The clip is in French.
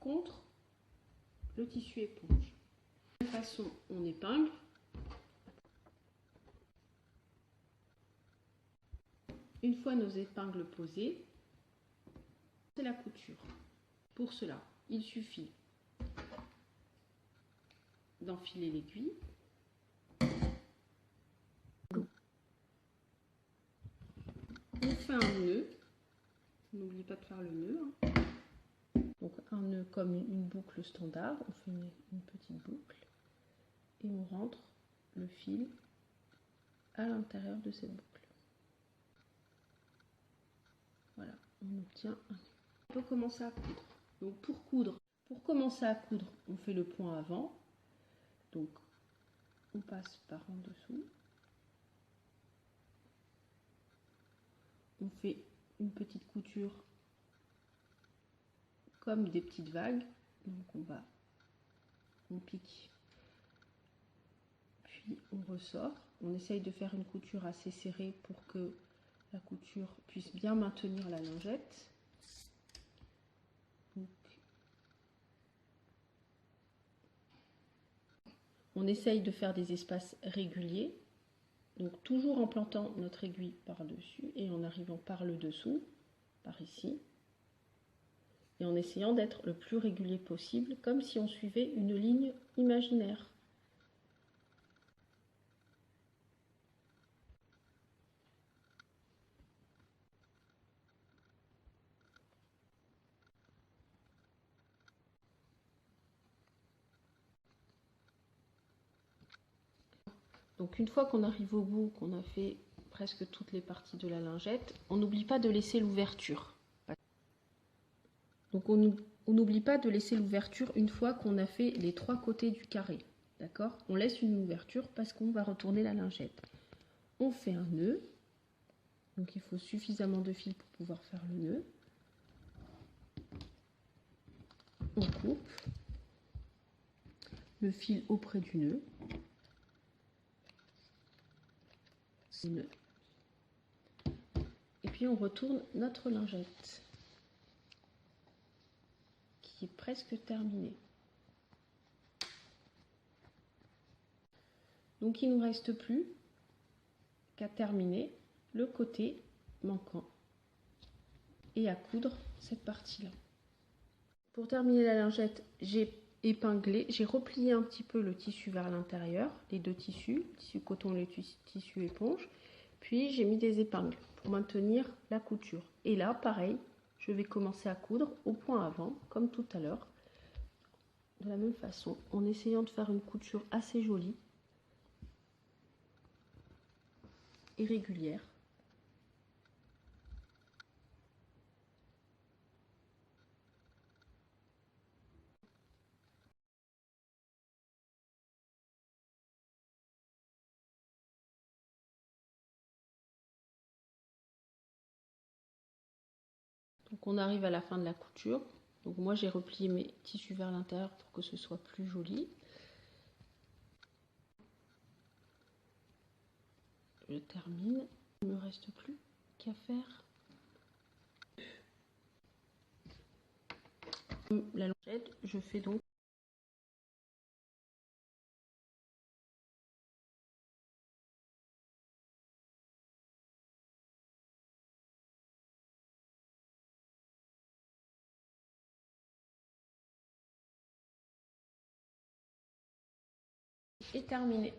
contre le tissu éponge. De toute façon, on épingle. Une fois nos épingles posées, c'est la couture. Pour cela, il suffit d'enfiler l'aiguille. On fait un nœud. N'oublie pas de faire le nœud. Donc un nœud comme une boucle standard. On fait une petite boucle et on rentre le fil à l'intérieur de cette boucle. Voilà, on obtient un nœud. On peut commencer à coudre. Donc pour commencer à coudre, on fait le point avant. Donc on passe par en dessous. On fait une petite couture comme des petites vagues. Donc on pique, puis on ressort. On essaye de faire une couture assez serrée pour que la couture puisse bien maintenir la lingette. Donc, on essaye de faire des espaces réguliers. Donc toujours en plantant notre aiguille par-dessus et en arrivant par le dessous, par ici. Et en essayant d'être le plus régulier possible, comme si on suivait une ligne imaginaire. Donc une fois qu'on arrive au bout, qu'on a fait presque toutes les parties de la lingette, on n'oublie pas de laisser l'ouverture. Donc on n'oublie pas de laisser l'ouverture une fois qu'on a fait les 3 côtés du carré. D'accord? On laisse une ouverture parce qu'on va retourner la lingette. On fait un nœud. Donc il faut suffisamment de fil pour pouvoir faire le nœud. On coupe le fil auprès du nœud. Et puis on retourne notre lingette qui est presque terminée. Donc il ne nous reste plus qu'à terminer le côté manquant et à coudre cette partie-là. Pour terminer la lingette, j'ai épinglé, j'ai replié un petit peu le tissu vers l'intérieur, les deux tissus, le tissu coton et le tissu éponge, puis j'ai mis des épingles pour maintenir la couture. Et là, pareil, je vais commencer à coudre au point avant, comme tout à l'heure, de la même façon, en essayant de faire une couture assez jolie et régulière. Donc on arrive à la fin de la couture. Donc moi j'ai replié mes tissus vers l'intérieur pour que ce soit plus joli. Je termine. Il ne me reste plus qu'à faire la lingette. Je fais donc et terminé.